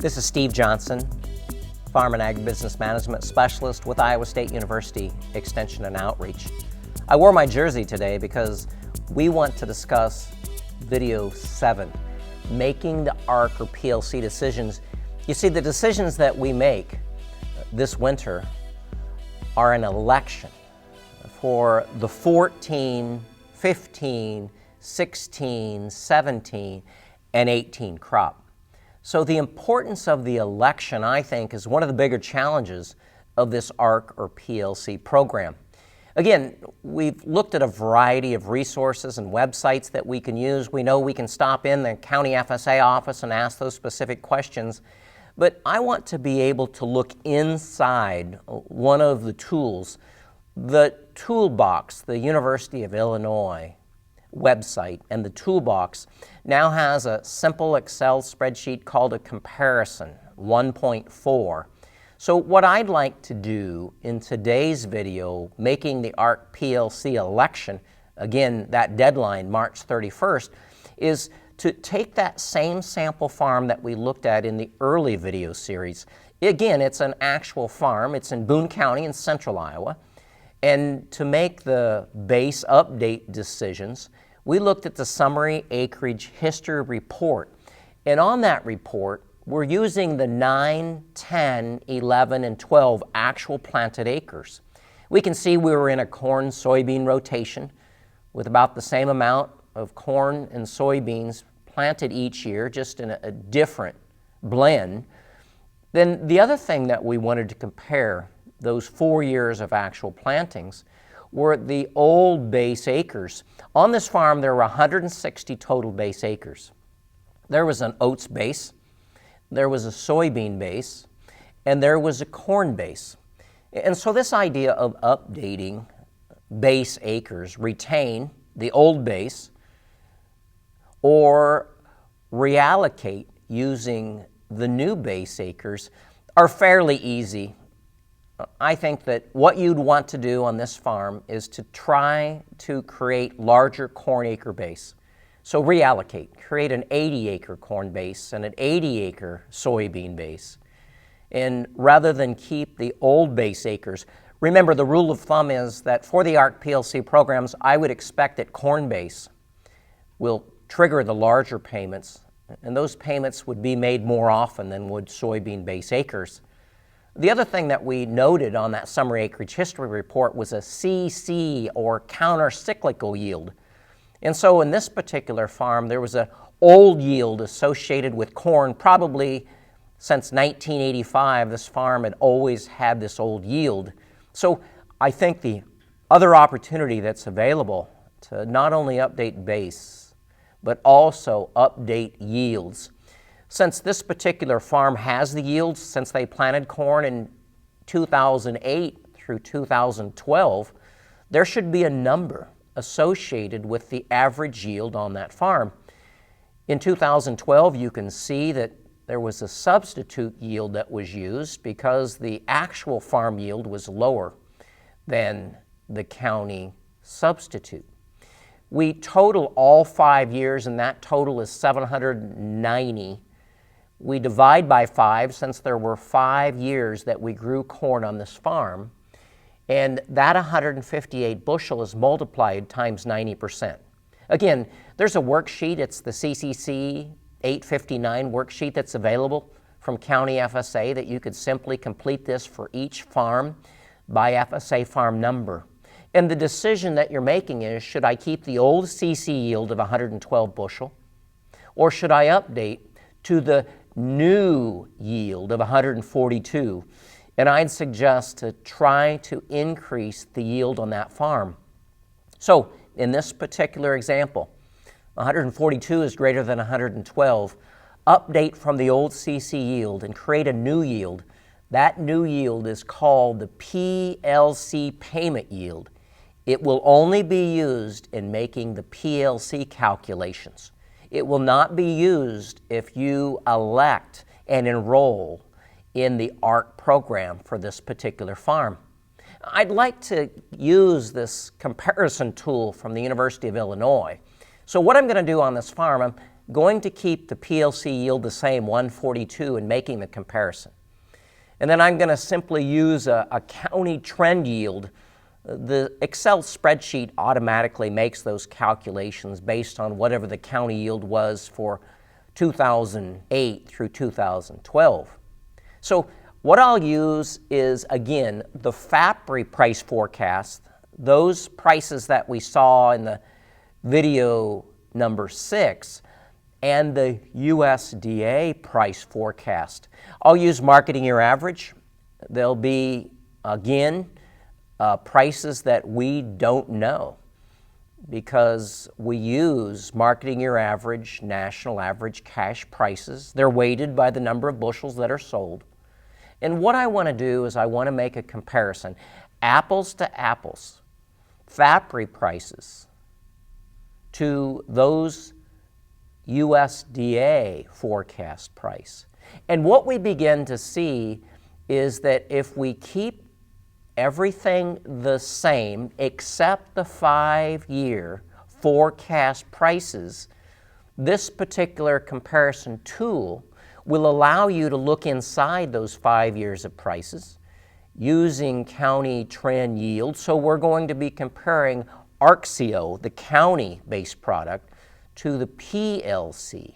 This is Steve Johnson, Farm and Agribusiness Management Specialist with Iowa State University Extension and Outreach. I wore my jersey today because we want to discuss video 7, making the ARC or PLC decisions. You see, the decisions that we make this winter are an election for the 14, 15, 16, 17, and 18 crop. So the importance of the election, I think, is one of the bigger challenges of this ARC or PLC program. Again, we've looked at a variety of resources and websites that we can use. We know we can stop in the county FSA office and ask those specific questions, but I want to be able to look inside one of the tools. The toolbox, the University of Illinois website, and the toolbox now has a simple Excel spreadsheet called a comparison 1.4. So what I'd like to do in today's video, making the ARC PLC election, again that deadline March 31st, is to take that same sample farm that we looked at in the early video series. Again, it's an actual farm. It's in Boone County in central Iowa. And to make the base update decisions, we looked at the summary acreage history report. And on that report, we're using the 9, 10, 11, and 12 actual planted acres. We can see we were in a corn-soybean rotation with about the same amount of corn and soybeans planted each year, just in a different blend. Then the other thing that we wanted to compare those 4 years of actual plantings were the old base acres. On this farm, there were 160 total base acres. There was an oats base, there was a soybean base, and there was a corn base. And so this idea of updating base acres, retain the old base, or reallocate using the new base acres are fairly easy. I think that what you'd want to do on this farm is to try to create larger corn acre base. So reallocate, create an 80-acre corn base and an 80-acre soybean base. And rather than keep the old base acres, remember the rule of thumb is that for the ARC PLC programs, I would expect that corn base will trigger the larger payments, and those payments would be made more often than would soybean base acres. The other thing that we noted on that summary acreage history report was a CC, or counter-cyclical yield. And so in this particular farm, there was an old yield associated with corn. Probably since 1985, this farm had always had this old yield. So I think the other opportunity that's available to not only update base, but also update yields. Since this particular farm has the yields since they planted corn in 2008 through 2012, there should be a number associated with the average yield on that farm. In 2012, you can see that there was a substitute yield that was used because the actual farm yield was lower than the county substitute. We total all 5 years, and that total is 790. We divide by 5 since there were 5 years that we grew corn on this farm, and that 158 bushel is multiplied times 90%. Again, there's a worksheet. It's the CCC 859 worksheet that's available from County FSA that you could simply complete this for each farm by FSA farm number. And the decision that you're making is, should I keep the old CC yield of 112 bushel, or should I update to the new yield of 142? And I'd suggest to try to increase the yield on that farm. So in this particular example, 142 is greater than 112. Update from the old CC yield and create a new yield. That new yield is called the PLC payment yield. It will only be used in making the PLC calculations. It will not be used if you elect and enroll in the ARC program for this particular farm. I'd like to use this comparison tool from the University of Illinois. So what I'm going to do on this farm, I'm going to keep the PLC yield the same, 142, and making the comparison. And then I'm going to simply use a county trend yield. The Excel spreadsheet automatically makes those calculations based on whatever the county yield was for 2008 through 2012. So what I'll use is, again, the FAPRI price forecast, those prices that we saw in the video number 6, and the USDA price forecast. I'll use marketing year average. There'll be, again, prices that we don't know because we use marketing year average, national average cash prices. They're weighted by the number of bushels that are sold. And what I want to do is I want to make a comparison, apples to apples, FAPRI prices to those USDA forecast price. And what we begin to see is that if we keep everything the same except the 5-year forecast prices, this particular comparison tool will allow you to look inside those 5 years of prices using county trend yield. So we're going to be comparing ARCCO, the county-based product, to the PLC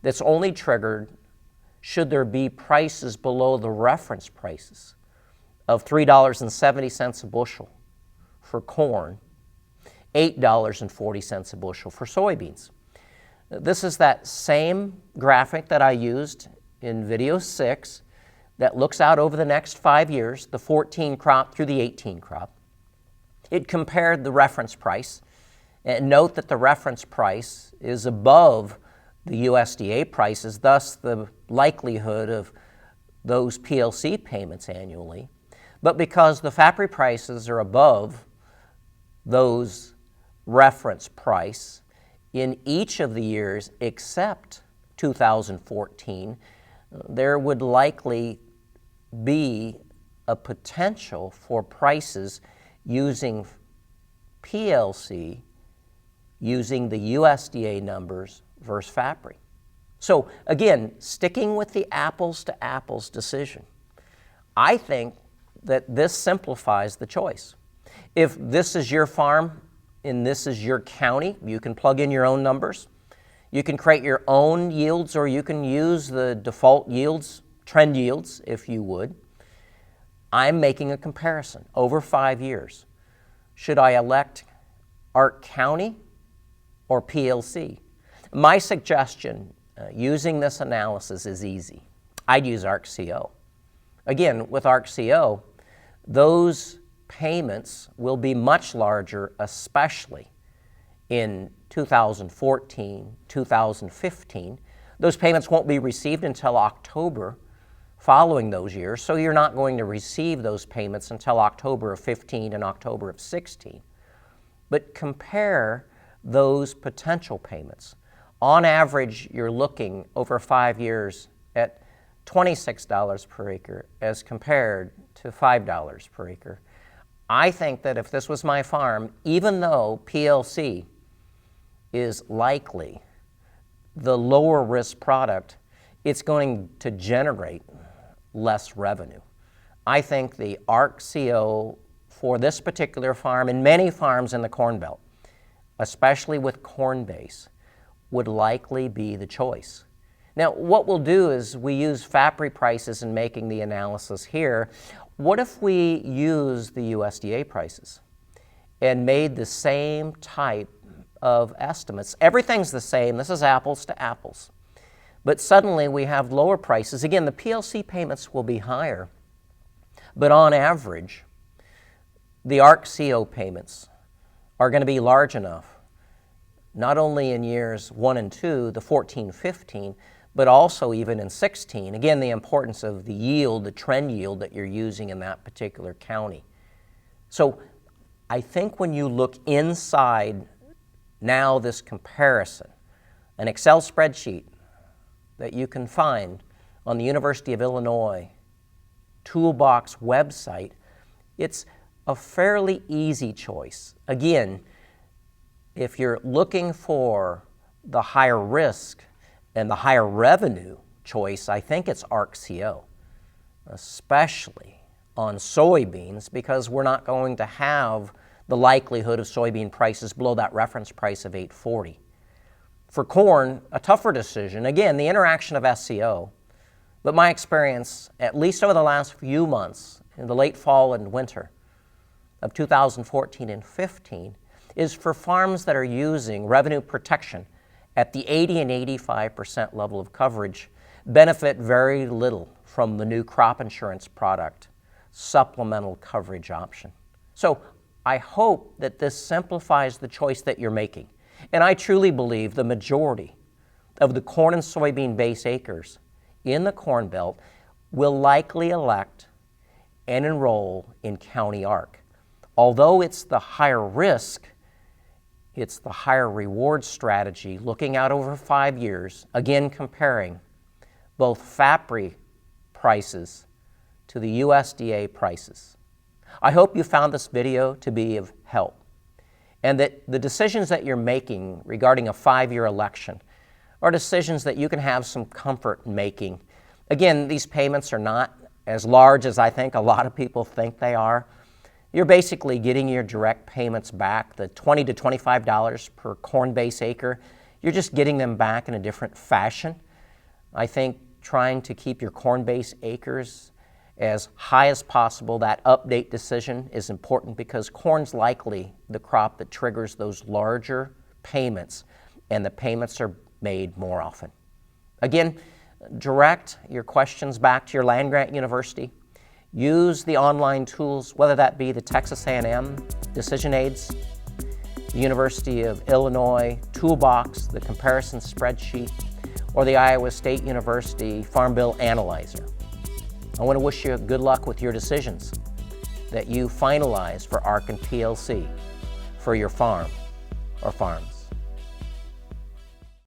that's only triggered should there be prices below the reference prices of $3.70 a bushel for corn, $8.40 a bushel for soybeans. This is that same graphic that I used in video 6 that looks out over the next 5 years, the 14 crop through the 18 crop. It compared the reference price, and note that the reference price is above the USDA prices, thus the likelihood of those PLC payments annually. But because the FAPRI prices are above those reference price in each of the years except 2014, there would likely be a potential for prices using PLC using the USDA numbers versus FAPRI. So again, sticking with the apples to apples decision, I think that this simplifies the choice. If this is your farm and this is your county, you can plug in your own numbers. You can create your own yields, or you can use the default yields, trend yields, if you would. I'm making a comparison over 5 years. Should I elect Arc County or PLC? My suggestion using this analysis is easy. I'd use ARCCO. Again, with ARCCO, those payments will be much larger, especially in 2014, 2015. Those payments won't be received until October following those years, so you're not going to receive those payments until October of 15 and October of 16. But compare those potential payments. On average, you're looking over 5 years at $26 per acre as compared to $5 per acre. I think that if this was my farm, even though PLC is likely the lower risk product, it's going to generate less revenue. I think the ARCCO for this particular farm and many farms in the Corn Belt, especially with corn base, would likely be the choice. Now, what we'll do is we use FAPRI prices in making the analysis here. What if we use the USDA prices and made the same type of estimates? Everything's the same. This is apples to apples. But suddenly we have lower prices. Again, the PLC payments will be higher, but on average, the ARCCO payments are going to be large enough, not only in years 1 and 2, the 14, 15, but also even in 16. Again, the importance of the yield, the trend yield that you're using in that particular county. So I think when you look inside now this comparison, an Excel spreadsheet that you can find on the University of Illinois Toolbox website, it's a fairly easy choice. Again, if you're looking for the higher risk and the higher revenue choice, I think it's ARC-CO, especially on soybeans, because we're not going to have the likelihood of soybean prices below that reference price of $8.40. For corn, a tougher decision, again, the interaction of SCO, but my experience, at least over the last few months, in the late fall and winter of 2014 and 15, is for farms that are using revenue protection at the 80 and 85% level of coverage, benefit very little from the new crop insurance product, supplemental coverage option. So I hope that this simplifies the choice that you're making. And I truly believe the majority of the corn and soybean base acres in the Corn Belt will likely elect and enroll in County ARC. Although it's the higher risk, it's the higher reward strategy, looking out over 5 years, again comparing both FAPRI prices to the USDA prices. I hope you found this video to be of help, and that the decisions that you're making regarding a 5-year election are decisions that you can have some comfort in making. Again, these payments are not as large as I think a lot of people think they are. You're basically getting your direct payments back, the $20 to $25 per corn base acre. You're just getting them back in a different fashion. I think trying to keep your corn base acres as high as possible, that update decision is important because corn's likely the crop that triggers those larger payments, and the payments are made more often. Again, direct your questions back to your land-grant university. Use the online tools, whether that be the Texas A&M Decision Aids, the University of Illinois Toolbox, the comparison spreadsheet, or the Iowa State University Farm Bill Analyzer. I want to wish you good luck with your decisions that you finalize for ARC and PLC for your farm or farms.